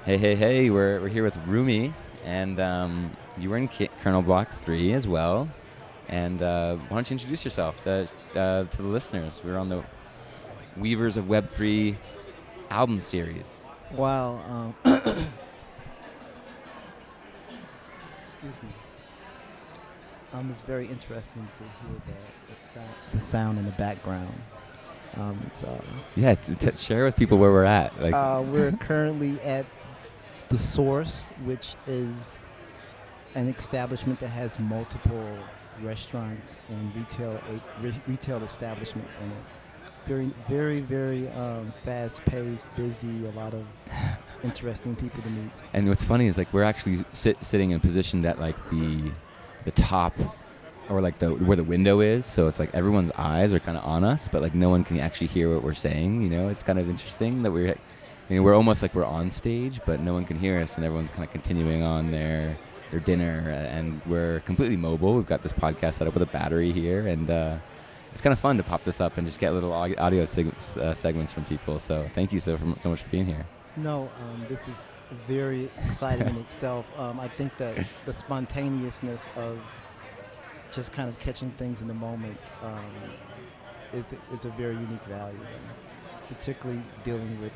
Hey, we're here with Rumi, and you were in Kernel Block 3 as well. And why don't you introduce yourself to the listeners? We're on the Weavers of Web3 album series. Wow. Excuse me. It's very interesting to hear the sound in the background. Share with people where we're at. We're currently at The Source, which is an establishment that has multiple restaurants and retail establishments in it. Very fast-paced, busy, a lot of interesting people to meet. And what's funny is we're actually sitting in a position that the top or where the window is, so it's everyone's eyes are kind of on us, but no one can actually hear what we're saying. It's kind of interesting that we're almost like we're on stage, but no one can hear us, and everyone's kind of continuing on their dinner, and we're completely mobile. We've got this podcast set up with a battery here, and it's kind of fun to pop this up and just get little audio segments from people. So thank you so much for being here. No, this is very exciting in itself. I think that the spontaneousness of just kind of catching things in the moment it's a very unique value, particularly dealing with,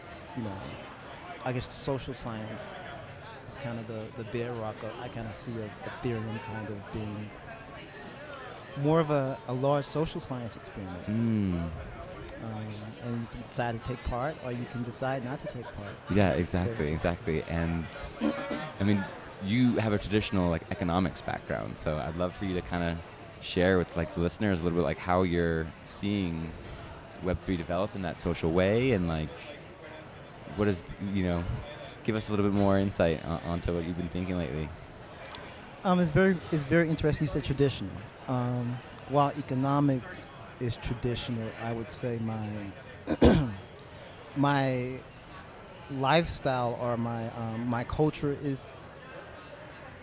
I guess social science is kind of the bedrock I kind of see of Ethereum kind of being more of a large social science experiment. And you can decide to take part, or you can decide not to take part. Yeah, exactly. And I mean, you have a traditional economics background, so I'd love for you to kind of share with the listeners a little bit how you're seeing Web3 develop in that social way, and what is, just give us a little bit more insight onto what you've been thinking lately. It's very interesting. You said traditional. While economics is traditional, I would say my lifestyle or my culture is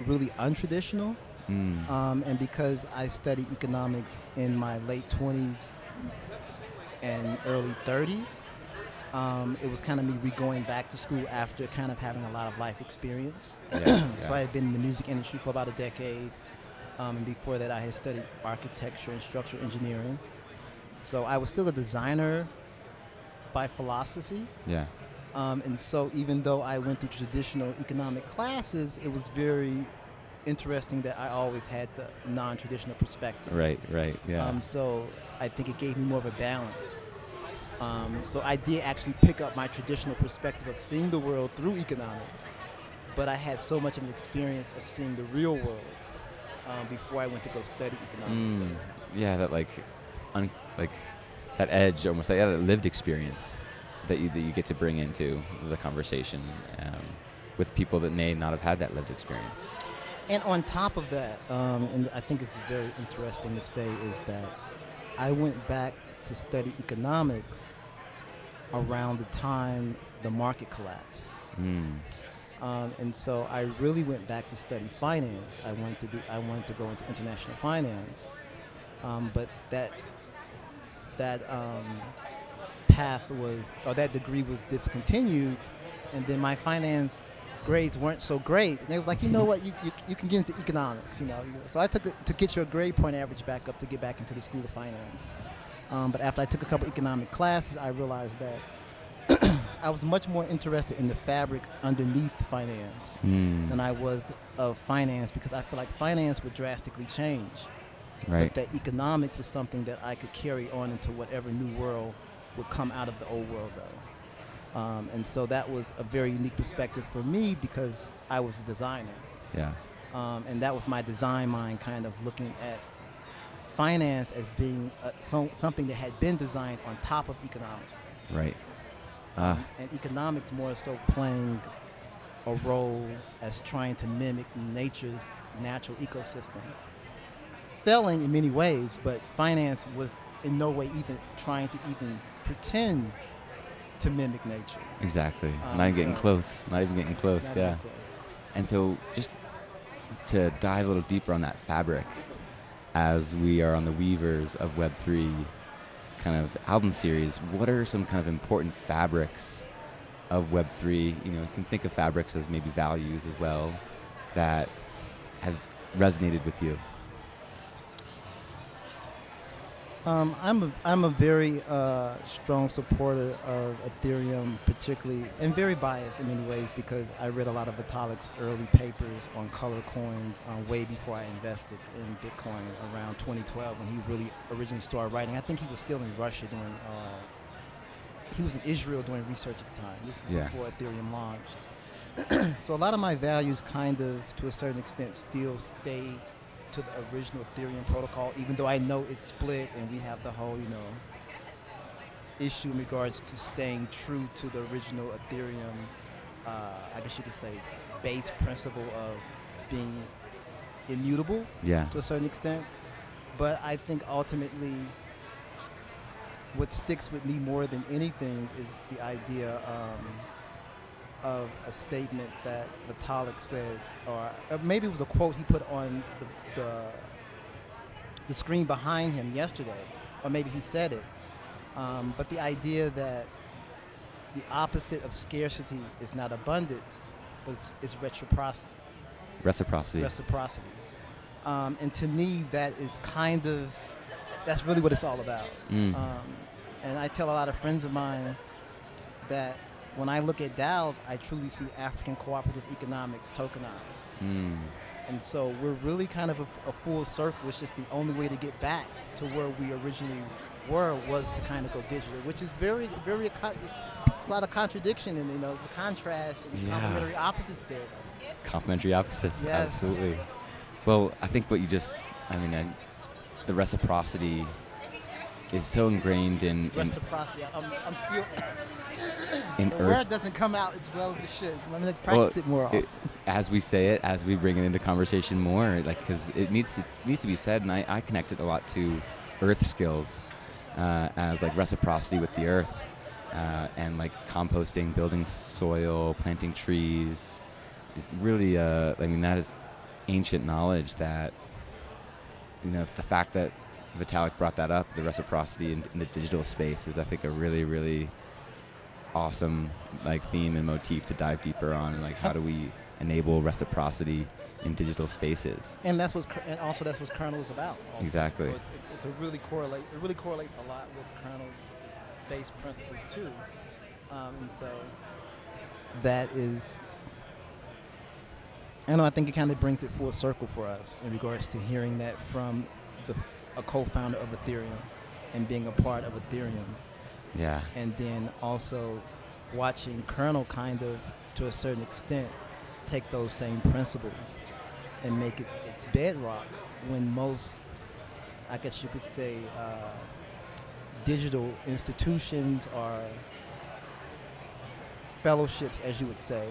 really untraditional. And because I studied economics in my late 20s and early 30s, it was kind of me going back to school after kind of having a lot of life experience. So I had been in the music industry for about a decade. And before that, I had studied architecture and structural engineering. So I was still a designer by philosophy. Yeah. And so even though I went through traditional economic classes, it was very interesting that I always had the non-traditional perspective. Right, yeah. So I think it gave me more of a balance. So I did actually pick up my traditional perspective of seeing the world through economics, but I had so much of an experience of seeing the real world before I went to go study economics. Yeah, that that edge, almost that lived experience that you get to bring into the conversation with people that may not have had that lived experience. And on top of that, and I think it's very interesting to say, is that I went back to study economics around the time the market collapsed. And so I really went back to study finance. I wanted to go into international finance, but that path that degree was discontinued, and then my finance grades weren't so great. And they was like, you know what, you can get into economics, So I took to get your grade point average back up to get back into the School of Finance. But after I took a couple economic classes, I realized that I was much more interested in the fabric underneath finance than I was of finance, because I feel like finance would drastically change. Right. But that economics was something that I could carry on into whatever new world would come out of the old world, though. And so that was a very unique perspective for me, because I was a designer. Yeah. And that was my design mind kind of looking at finance as being something that had been designed on top of economics. Right. And economics more so playing a role as trying to mimic nature's natural ecosystem. Failing in many ways, but finance was in no way even trying to even pretend to mimic nature. Exactly. Not even getting close. Yeah. And so just to dive a little deeper on that fabric, as we are on the Weavers of Web3 kind of album series, what are some kind of important fabrics of Web3, you know, you can think of fabrics as maybe values as well that have resonated with you. I'm a very strong supporter of Ethereum, particularly, and very biased in many ways because I read a lot of Vitalik's early papers on color coins way before I invested in Bitcoin around 2012 when he really originally started writing. I think he was still in Russia doing. He was in Israel doing research at the time. This is before Ethereum launched. So a lot of my values kind of, to a certain extent, still stay to the original Ethereum protocol, even though I know it's split and we have the whole, issue in regards to staying true to the original Ethereum, I guess you could say, base principle of being immutable to a certain extent. But I think ultimately what sticks with me more than anything is the idea of a statement that Vitalik said, or maybe it was a quote he put on the screen behind him yesterday, or maybe he said it. But the idea that the opposite of scarcity is not abundance, but it's reciprocity. Reciprocity. And to me, that is that's really what it's all about. And I tell a lot of friends of mine that when I look at DAOs, I truly see African cooperative economics tokenized. And so we're really kind of a full circle. It's just the only way to get back to where we originally were was to kind of go digital, which is very, very, it's a lot of contradiction and, there's a contrast and complementary opposites there. Complementary opposites, yes. Absolutely. Well, I think what you the reciprocity is so ingrained in reciprocity. I'm still. In the Earth. word doesn't come out as well as it should. I'm going to practice it more often. As we say it, as we bring it into conversation more, because it needs to be said, and I connect it a lot to Earth skills, as like reciprocity with the Earth, and like composting, building soil, planting trees. It's really, that is ancient knowledge that, the fact that Vitalik brought that up, the reciprocity in the digital space, is I think a really, really awesome theme and motif to dive deeper on, and how do we enable reciprocity in digital spaces? And that's what Kernel is about. Also. Exactly. So it's a really correlates a lot with Kernel's base principles too, and so that is. I think it kind of brings it full circle for us in regards to hearing that from a co-founder of Ethereum and being a part of Ethereum. Yeah. And then also watching Kernel kind of, to a certain extent, take those same principles and make it its bedrock when most, I guess you could say, digital institutions or fellowships, as you would say,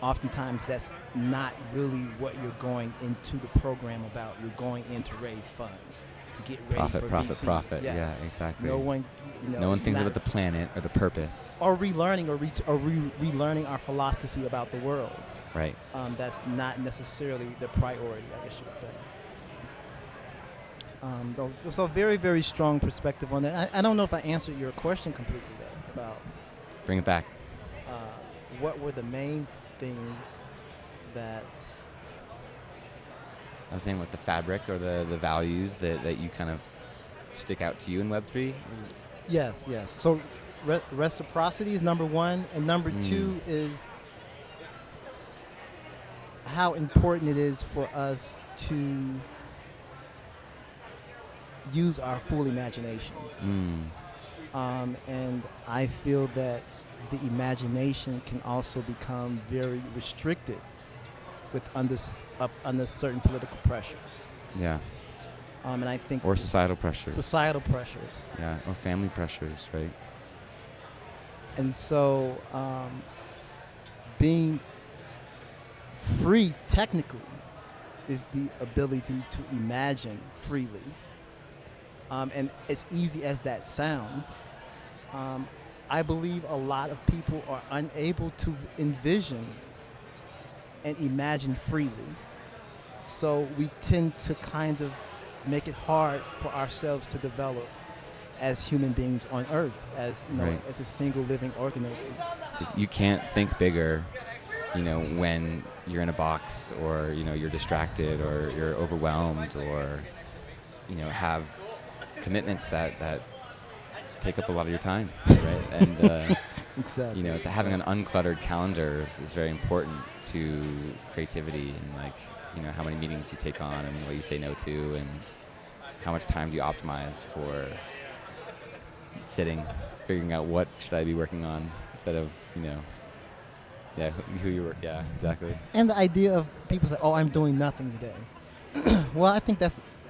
oftentimes that's not really what you're going into the program about. You're going in to raise funds, to get ready for VCs. Profit. Yes. Yeah, exactly. No one, no one thinks about the planet or the purpose. Or relearning relearning our philosophy about the world. Right. That's not necessarily the priority, I guess you would say. So very, very strong perspective on that. I don't know if I answered your question completely, though, about... Bring it back. What were the main things that... I was saying, the fabric or the values that you kind of stick out to you in Web3? Yes. So reciprocity is number one, and number two is how important it is for us to use our full imaginations. And I feel that the imagination can also become very restricted with under certain political pressures. Yeah. And I think... Or societal pressures. Yeah, or family pressures, right? And so being free technically is the ability to imagine freely. And as easy as that sounds, I believe a lot of people are unable to envision and imagine freely. So we tend to kind of make it hard for ourselves to develop as human beings on Earth, as Right. as a single living organism. So you can't think bigger, when you're in a box, or you're distracted, or you're overwhelmed, or have commitments that take up a lot of your time, right? And Exactly. it's having an uncluttered calendar is very important to creativity, and how many meetings you take on, and what you say no to, and how much time do you optimize for sitting, figuring out what should I be working on, instead of who you work. Yeah, exactly. And the idea of people say, "Oh, I'm doing nothing today." Well, I think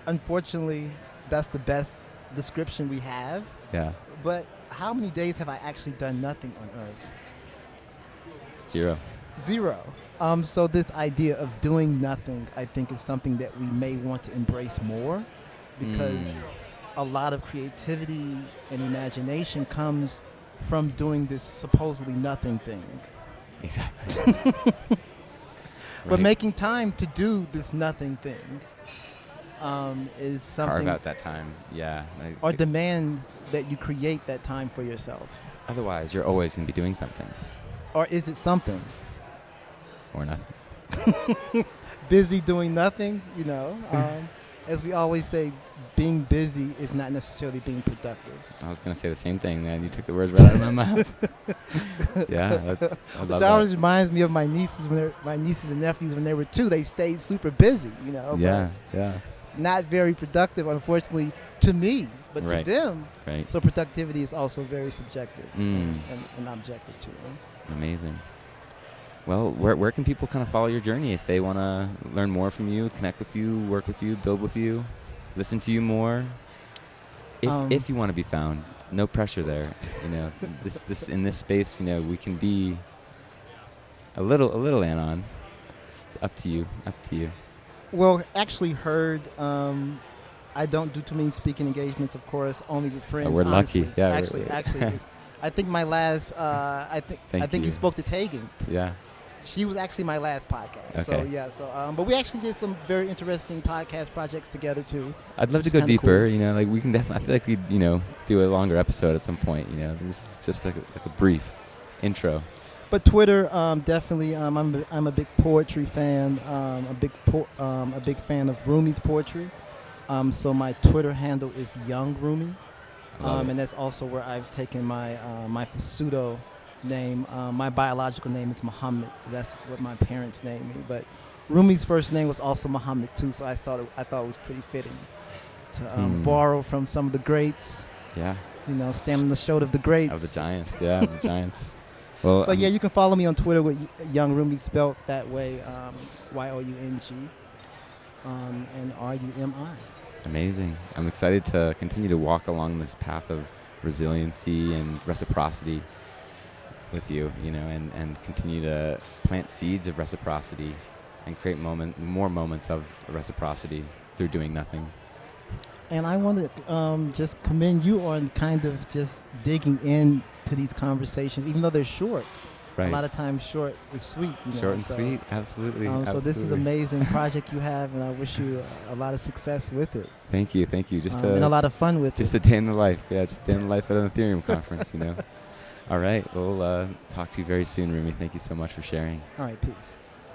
unfortunately that's the best description we have. Yeah. But how many days have I actually done nothing on Earth? 0. 0. So this idea of doing nothing, I think, is something that we may want to embrace more, because a lot of creativity and imagination comes from doing this supposedly nothing thing. Exactly. But Right. making time to do this nothing thing is something. Carve out that time. Yeah. Or demand that you create that time for yourself. Otherwise, you're always going to be doing something, Or is it something? or nothing. Busy doing nothing, as we always say, being busy is not necessarily being productive. I was going to say the same thing, man. You took the words right out of my mouth. Yeah. I love Which that. always reminds me of my nieces and nephews when they were 2. They stayed super busy, Yeah. but Yeah. not very productive, unfortunately, to me, but Right. to them. Right. So productivity is also very subjective Mm. and objective too. Amazing. Well, where can people kind of follow your journey if they want to learn more from you, connect with you, work with you, build with you, listen to you more? If you want to be found, no pressure there. This in this space, we can be a little anon. Just up to you. Well, actually heard. I don't do too many speaking engagements, of course, only with friends. We're lucky. honestly. Yeah, Actually, I think my last. I think you. you spoke to Tegan. Yeah. She was actually my last podcast. So Okay. yeah. So but we actually did some very interesting podcast projects together too. I'd love to It's go kinda deeper. cool. We can definitely. I feel like we'd do a longer episode at some point. This is just like a brief intro. But Twitter, definitely. I'm a big poetry fan. A big fan of Rumi's poetry. So my Twitter handle is Young Rumi, Love it. and that's also where I've taken my my pseudo name. My biological name is Muhammad. That's what my parents named me. But Rumi's first name was also Muhammad too. So I thought it was pretty fitting to borrow from some of the greats. Yeah. Stand on the shoulder of the greats. Of the Giants. Yeah, the Giants. Well, But yeah, you can follow me on Twitter with Young Rumi, spelled that way, Young, and Rumi. amazing. I'm excited to continue to walk along this path of resiliency and reciprocity with you, and continue to plant seeds of reciprocity and create more moments of reciprocity through doing nothing. And I want to just commend you on kind of just digging into these conversations, even though they're short. Right. A lot of times short is sweet. Short and sweet. Absolutely. So this is an amazing project you have, and I wish you a lot of success with it. Thank you. Just and a lot of fun with just it. a day in the life. Yeah, just a day in the life at an Ethereum conference, All right. We'll talk to you very soon, Rumi. Thank you so much for sharing. All right, peace.